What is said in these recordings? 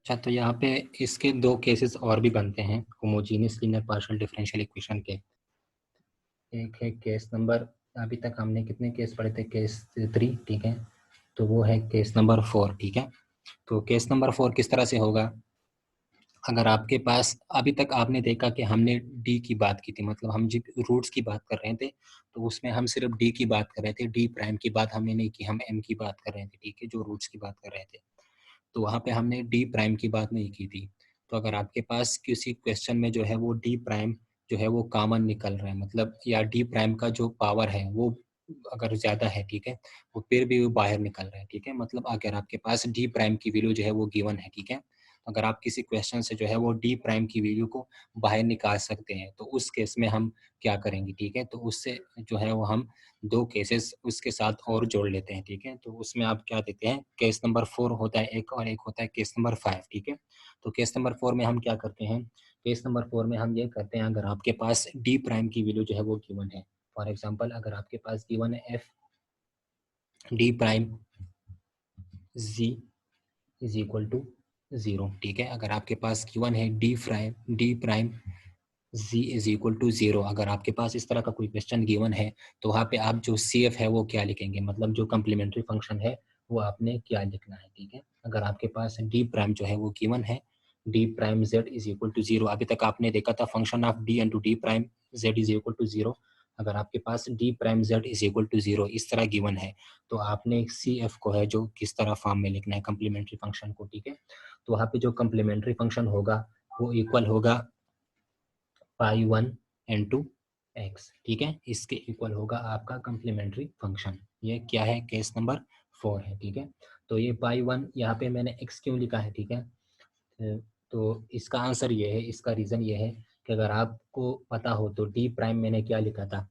अच्छा, तो यहाँ पे इसके दो केसेस और भी बनते हैं homogeneous linear partial differential equation के। एक है केस नंबर, अभी तक हमने कितने केस पढ़े थे, केस 3, ठीक है। तो वो है केस नंबर 4, ठीक है। तो केस नंबर 4 किस तरह से होगा, अगर आपके पास, अभी तक आपने देखा कि हमने डी की बात की थी, मतलब हम जब रूट्स की बात कर रहे थे तो उसमें हम सिर्फ डी की बात कर रहे थे, डी प्राइम की बात हमने नहीं की, हम एम की बात कर रहे थे, ठीक है, जो रूट्स की बात कर रहे थे। तो वहाँ पे हमने डी प्राइम की बात नहीं की थी। तो अगर आपके पास किसी क्वेश्चन में जो है वो डी प्राइम जो है वो कॉमन निकल रहा है, मतलब या डी प्राइम का जो पावर है वो अगर ज़्यादा है, ठीक है, वो फिर भी वो बाहर निकल रहा है, ठीक है, मतलब अगर आपके पास डी प्राइम की वैल्यू जो है वो गिवन है, ठीक है, अगर आप किसी क्वेश्चन से जो है वो डी प्राइम की वैल्यू को बाहर निकाल सकते हैं तो उस केस में हम क्या करेंगे, ठीक है, तो उससे जो है वो हम दो केसेस उसके साथ और जोड़ लेते हैं, ठीक है। तो उसमें आप क्या देते हैं, केस नंबर 4 होता है एक, और एक होता है केस नंबर 5, ठीक है। तो केस नंबर 4 में हम क्या करते हैं, केस नंबर 4 में हम ये करते हैं, अगर आपके पास डी प्राइम की वैल्यू जो है वो गिवन है, फॉर एग्जांपल अगर आपके पास गिवन है F D prime G is equal to 0, ठीक है, अगर आपके पास गिवन है D prime z is equal to 0, अगर आपके पास इस तरह का कोई क्वेश्चन गिवन है तो वहाँ पे आप जो सी एफ है वो क्या लिखेंगे, मतलब जो कम्प्लीमेंट्री फंक्शन है वो आपने क्या लिखना है, ठीक है। अगर आपके पास डी प्राइम जो है वो गिवन है, D prime z is equal to 0, अभी तक आपने देखा था function of D into D prime z is equal to 0। अगर आपके पास D prime z is equal to 0 इस तरह गिवन है तो आपने सी एफ को है जो किस तरह फॉर्म में लिखना है कम्प्लीमेंट्री फंक्शन को, ठीक है। तो वहाँ पे जो कम्प्लीमेंट्री फंक्शन होगा वो इक्वल होगा पाई 1 into x, ठीक है, इसके इक्वल होगा आपका कम्प्लीमेंट्री फंक्शन। ये क्या है, केस नंबर 4 है, ठीक है। तो ये पाई 1 यहाँ पे मैंने x क्यों लिखा है, ठीक है, तो इसका आंसर ये है, इसका रीज़न ये है कि अगर आपको पता हो तो डी प्राइम मैंने क्या लिखा था,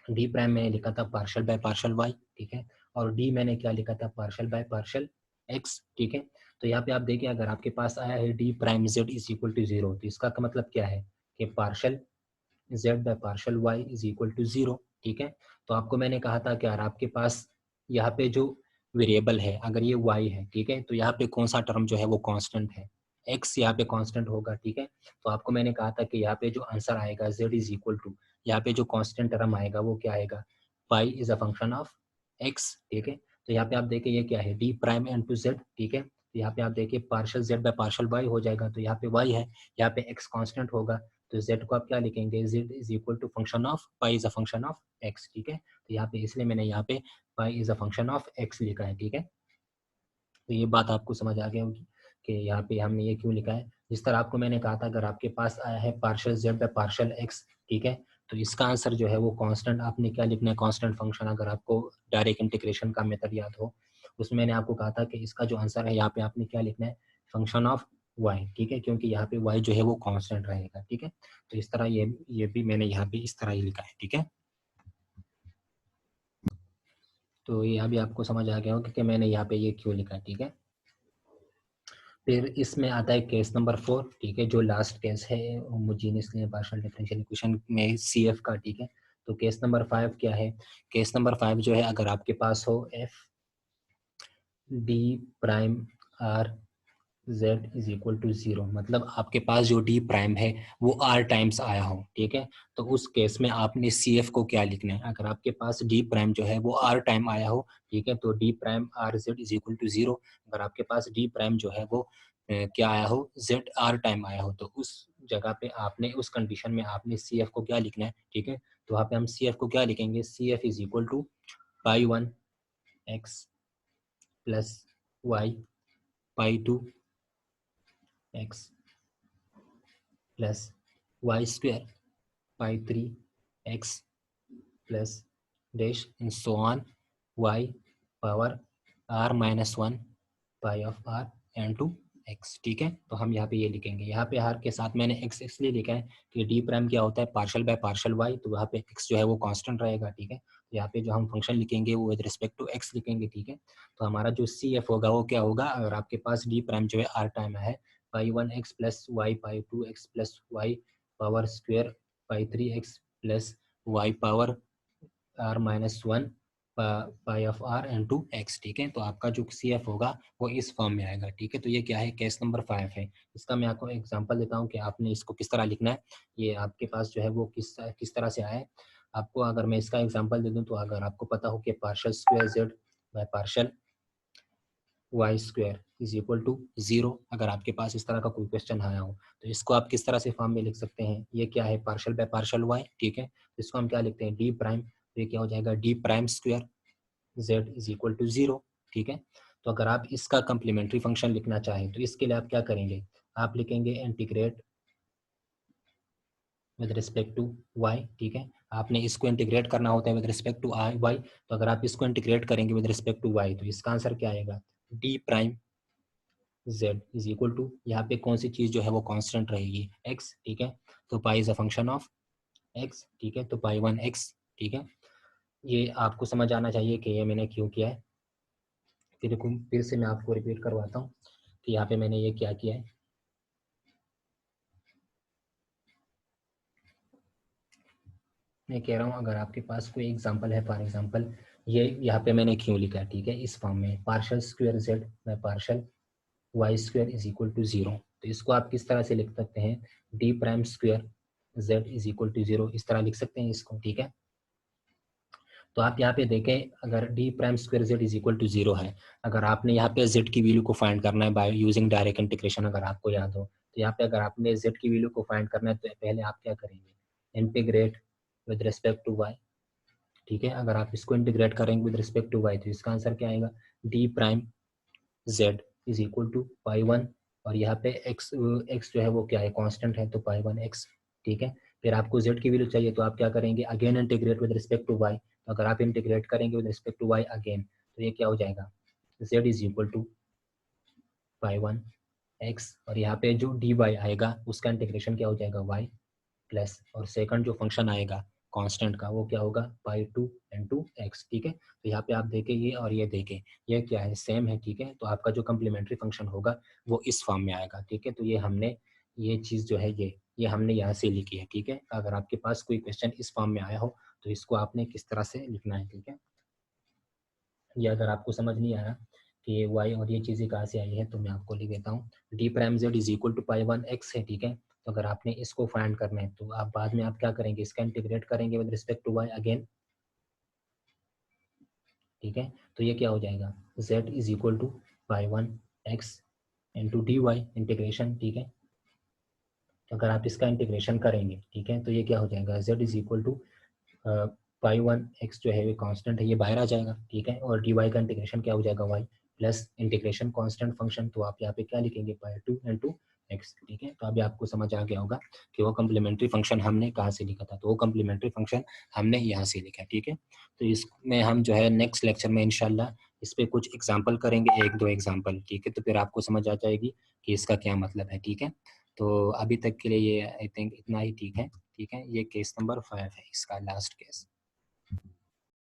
डी प्राइम मैंने लिखा था पार्शल बाय पार्शल वाई, ठीक है, और डी मैंने क्या लिखा था पार्शल बाय पार्शल एक्स, ठीक है। तो यहाँ पे आप देखिए अगर आपके पास आया है D prime Z is equal to 0, तो इसका मतलब क्या है कि partial Z by partial Y is equal to 0, ठीक है। तो आपको मैंने कहा था कि यार आपके पास यहाँ पे जो वेरिएबल है अगर ये y है, ठीक है, तो यहाँ पे कौन सा टर्म जो है वो कांस्टेंट है, x यहाँ पे कांस्टेंट होगा, ठीक है। तो आपको मैंने कहा था कि यहाँ पे जो आंसर आएगा z इज इक्वल टू, यहाँ पे जो कांस्टेंट टर्म आएगा वो क्या आएगा, पाई is a function of x, ठीक है। तो यहाँ पे आप देखिए ये क्या है, डी प्राइम इनटू जेड, ठीक है। तो यहाँ पे आप देखिए partial Z by partial Y हो जाएगा, तो यहाँ पे y है, यहाँ पे x कांस्टेंट होगा, तो z को आप क्या लिखेंगे, z is equal to function of pi is a function of x, ठीक है। तो यहाँ पे इसलिए मैंने यहाँ पे पाई is a function of x लिखा है, ठीक है। तो ये बात आपको समझ आ गया होगी कि यहाँ पे हमने ये क्यों लिखा है। जिस तरह आपको मैंने कहा था अगर आपके पास आया है partial Z by partial x, ठीक है, तो इसका आंसर जो है वो कांस्टेंट आपने क्या लिखना है, कांस्टेंट फंक्शन, अगर आपको डायरेक्ट इंटीग्रेशन का मेथड याद हो उसमें मैंने आपको कहा था कि इसका जो आंसर है यहाँ पे आपने क्या लिखना है, फंक्शन ऑफ वाई, ठीक है, क्योंकि यहाँ पे वाई जो है वो कांस्टेंट रहेगा, ठीक है। तो इस तरह ये भी मैंने यहाँ पे इस तरह ही लिखा है, ठीक है। तो ये अभी आपको समझ आ गया होगा कि मैंने यहाँ पे ये क्यों लिखा है, ठीक है। फिर इसमें आता है केस नंबर 4, ठीक है, जो लास्ट केस है होमोजेनियस पार्शियल डिफरेंशियल इक्वेशन में सीएफ का, ठीक है। तो केस नंबर 5 क्या है, केस नंबर 5 जो है अगर आपके पास हो F D prime R Z is equal to 0, मतलब आपके पास जो डी प्राइम है वो आर टाइम्स आया हो, ठीक है। तो उस केस में आपने सी एफ को क्या लिखना है, अगर आपके पास डी प्राइम जो है वो आर टाइम आया हो, ठीक है, तो D prime R Z is equal to 0। अगर आपके पास डी प्राइम जो है वो क्या आया हो, जेड आर टाइम आया हो, तो उस जगह पे आपने उस कंडीशन में आपने सी एफ को क्या लिखना है, ठीक है। तो वहाँ पे हम सी एफ को क्या लिखेंगे, C F is equal to pi 1 X plus Y pi 2 X plus Y square pi 3 X plus dash and so on Y power R minus 1 pi of R N to X, ठीक है। तो हम यहाँ पे ये लिखेंगे, यहाँ पे आर के साथ मैंने एक्स इसलिए लिखा है कि डी प्राइम क्या होता है, पार्शल बाय पार्शल वाई, तो वहाँ पे एक्स जो है वो कांस्टेंट रहेगा, ठीक है। तो यहाँ पे जो हम फंक्शन लिखेंगे वो विद रिस्पेक्ट टू एक्स लिखेंगे, ठीक है। तो हमारा जो सी एफ होगा वो क्या होगा, अगर आपके पास डी प्राइम जो है आर टाइम है, pi 1 X plus Y pi 2 X plus Y power square pi 3 X plus Y power R minus 1 pi of R into X, ठीक है। तो आपका जो सी एफ होगा वो इस फॉर्म में आएगा, ठीक है। तो ये क्या है, केस नंबर 5 है। इसका मैं आपको एग्जांपल देता हूँ कि आपने इसको किस तरह लिखना है। ये आपके पास जो है वो किस तरह से आया है। आपको अगर मैं इसका एग्जांपल दे दूँ तो अगर आपको पता हो कि partial square Z by partial Y square is equal to 0, अगर आपके पास इस तरह का कोई क्वेश्चन आया हो तो इसको आप किस तरह से फॉर्म में लिख सकते हैं। ये क्या है, पार्शियल बाय पार्शियल वाई, ठीक है। तो इसको हम क्या लिखते हैं, डी प्राइम। तो ये क्या हो जाएगा, D prime square z is equal to 0, ठीक है। तो अगर आप इसका कम्प्लीमेंट्री फंक्शन लिखना चाहें तो इसके लिए आप क्या करेंगे, आप लिखेंगे integrate with respect to y, ठीक है। आपने इसको इंटीग्रेट करना होता है with respect to I Y. तो अगर आप इसको इंटीग्रेट करेंगे विद रिस्पेक्ट टू y तो इसका आंसर क्या आएगा, D prime z is equal to, यहाँ पे कौन सी चीज जो है वो कांस्टेंट रहेगी, x, ठीक है। तो पाई is a function of x, ठीक है। तो पाई 1x, ठीक है। ये आपको समझ आना चाहिए कि ये मैंने क्यों किया है। फिर से मैं आपको रिपीट करवाता हूँ कि यहाँ पे मैंने ये क्या किया है। मैं कह रहा हूँ अगर आपके पास कोई एग्जांपल है, फॉर एग्जांपल ये यहाँ पे मैंने क्यों लिखा है, ठीक है। इस फॉर्म में partial square Z by partial Y square is equal to 0। तो इसको आप किस तरह से लिख सकते हैं, D prime square Z is equal to 0, इस तरह लिख सकते हैं इसको, ठीक है। तो आप यहाँ पे देखें, अगर D prime square Z is equal to 0 है, अगर आपने यहाँ पे जेड की वैल्यू को फाइंड करना है बाय यूजिंग डायरेक्ट इंटीग्रेशन, अगर आपको याद हो तो यहाँ पे अगर आपने जेड की वैल्यू को फाइंड करना है तो पहले आप क्या करेंगे, integrate with respect to Y, ठीक है। अगर आप इसको इंटीग्रेट करेंगे विद रिस्पेक्ट टू वाई तो इसका आंसर क्या आएगा, D prime Z is equal to pi 1, और यहाँ पे एक्स एक्स जो है वो क्या है, कांस्टेंट है, तो पाई 1x, ठीक है। फिर आपको z की वैल्यू चाहिए तो आप क्या करेंगे, again integrate with respect to y। तो अगर आप इंटीग्रेट करेंगे with respect to y again तो ये क्या हो जाएगा, z is equal to pi 1x, और यहाँ पे जो dy आएगा उसका इंटीग्रेशन क्या हो जाएगा, y प्लस, और सेकंड जो फंक्शन आएगा कांस्टेंट का वो क्या होगा, पाई 2 इनटू x, ठीक है। तो यहाँ पे आप देखें ये और ये देखें, ये क्या है, सेम है, ठीक है। तो आपका जो कम्प्लीमेंट्री फंक्शन होगा वो इस फॉर्म में आएगा, ठीक है। तो ये हमने ये चीज़ जो है ये हमने यहाँ से लिखी है, ठीक है। अगर आपके पास कोई क्वेश्चन इस फॉर्म में आया हो तो इसको आपने किस तरह से लिखना है, ठीक है। ये अगर आपको समझ नहीं आया कि ये वाई और ये चीज़ें कहाँ से आई है तो मैं आपको लिख देता हूँ, D prime Z is equal to pi 1x है, ठीक है। तो अगर आपने इसको फाइंड करना है तो आप बाद में आप क्या करेंगे, इसका इंटीग्रेट करेंगे with respect to Y again, ठीक है। तो ये क्या हो जाएगा, z is equal to pi 1x into D Y integration, ठीक है। तो अगर आप इसका इंटीग्रेशन करेंगे, ठीक है, तो ये क्या हो जाएगा, z is equal to pi 1x जो है ये कांस्टेंट है, ये बाहर आ जाएगा, ठीक है। और डी वाई का इंटीग्रेशन क्या हो जाएगा, y plus integration constant function, तो आप यहाँ पे क्या लिखेंगे, पाई 2 इंटू एक्स, ठीक है। तो अभी आपको समझ आ गया होगा कि वो कम्प्लीमेंट्री फंक्शन हमने कहाँ से लिखा था, तो वो कम्प्लीमेंट्री फंक्शन हमने यहाँ से लिखा, ठीक है। तो इसमें हम जो है नेक्स्ट लेक्चर में इंशाल्लाह इस पर कुछ एग्जाम्पल करेंगे, 1-2 एग्जाम्पल, ठीक है। तो फिर आपको समझ आ जाएगी कि इसका क्या मतलब है, ठीक है। तो अभी तक के लिए ये आई थिंक इतना ही ठीक है, ठीक है। ये केस नंबर 5 है, इसका लास्ट केस।